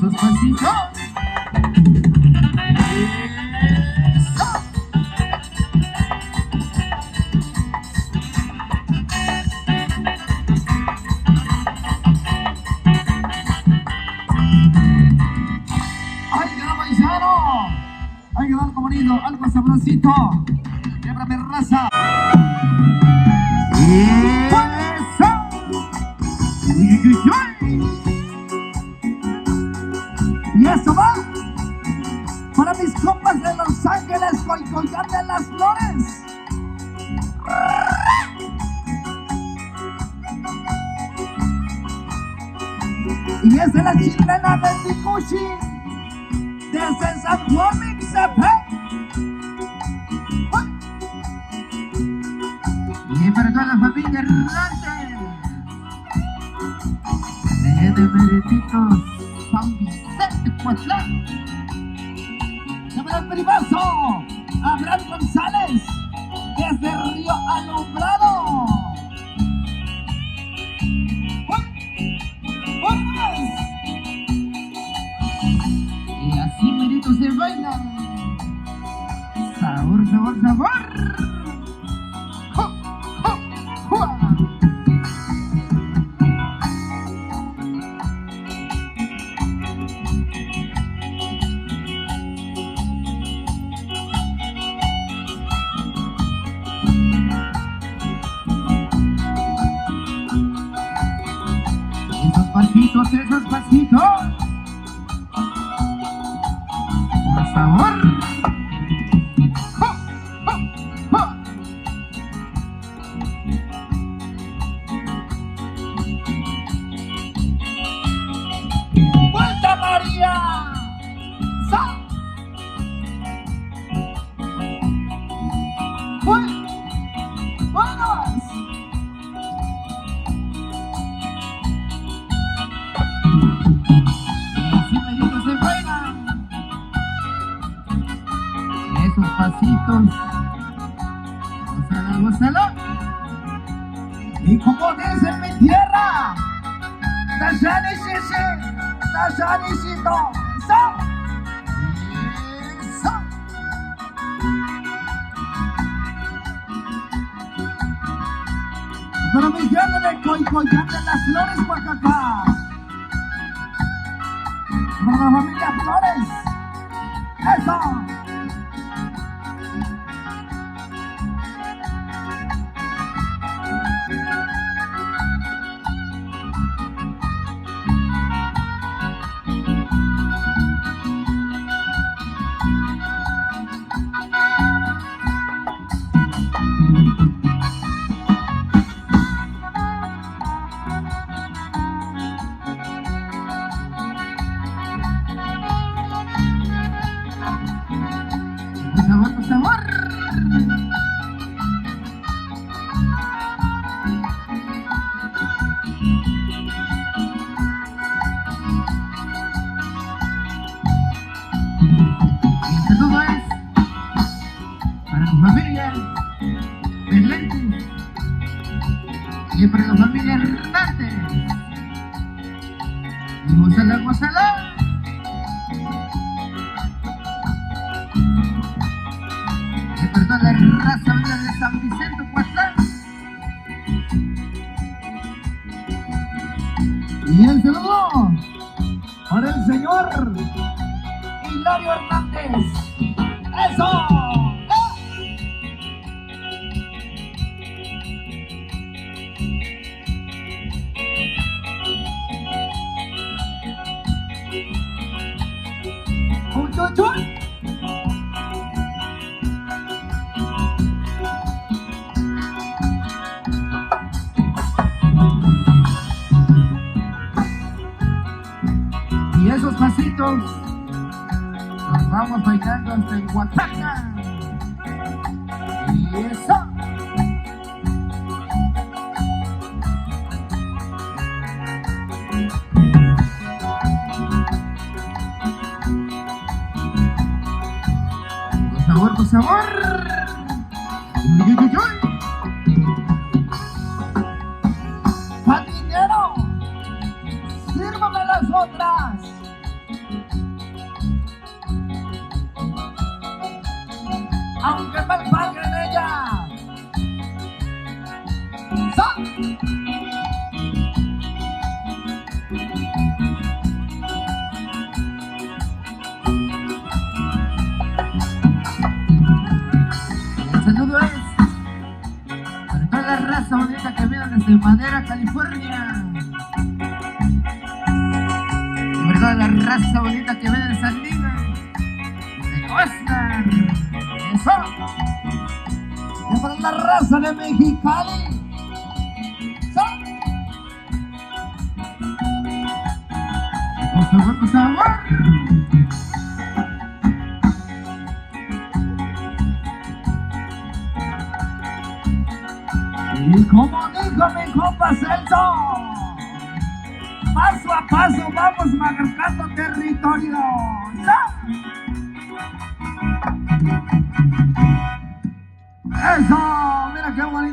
esos pasitos. Eso. Hay que dar paisano. Hay que dar como lindo, algo sabrosito. Siempre mi raza. Eso. Y eso va para mis compas de Los Ángeles, Coycoyán de las Flores. Y es de la chilena de Ticuchi, desde San Juan Mixtepec. Y para toda la familia Hernández de Meretitos, San Vicente, Coatlán. Llámale al primazo Abraham González, desde Río Alumbrado. Y así meritos se bailan. Sabor, sabor, sabor. Esos pasitos, por favor. ¡Vuelta María! ¡Sa! ¡Uy! ¡Vámonos! Esos pasitos, gózalo, gózalo. Y como dice mi tierra, Tashani Shishi, Tashani Shito, eso. Pero mi gente de Coycoyán de las Flores, Oaxaca. Para la familia Flores, eso. Por favor. Este todo es para tu familia Belén y para la familia Hernández. Y gózala, gózala. La raza de San Vicente, Coatlán. Y el saludo para el señor Hilario Hernández. ¡Eso! ¡Uy! Y esos pasitos nos vamos bailando hasta en Oaxaca. Y eso. Por sabor. ¡Patinero! ¡Sírvame las otras! desde Madera, California. De verdad, la raza bonita que ve de Salinas, de Oscar. Eso. Y para la raza de Mexicali. Eso. Por favor. Y como dijo mi compa Celso, paso a paso vamos marcando territorio. ¡Eso! Mira qué bonito.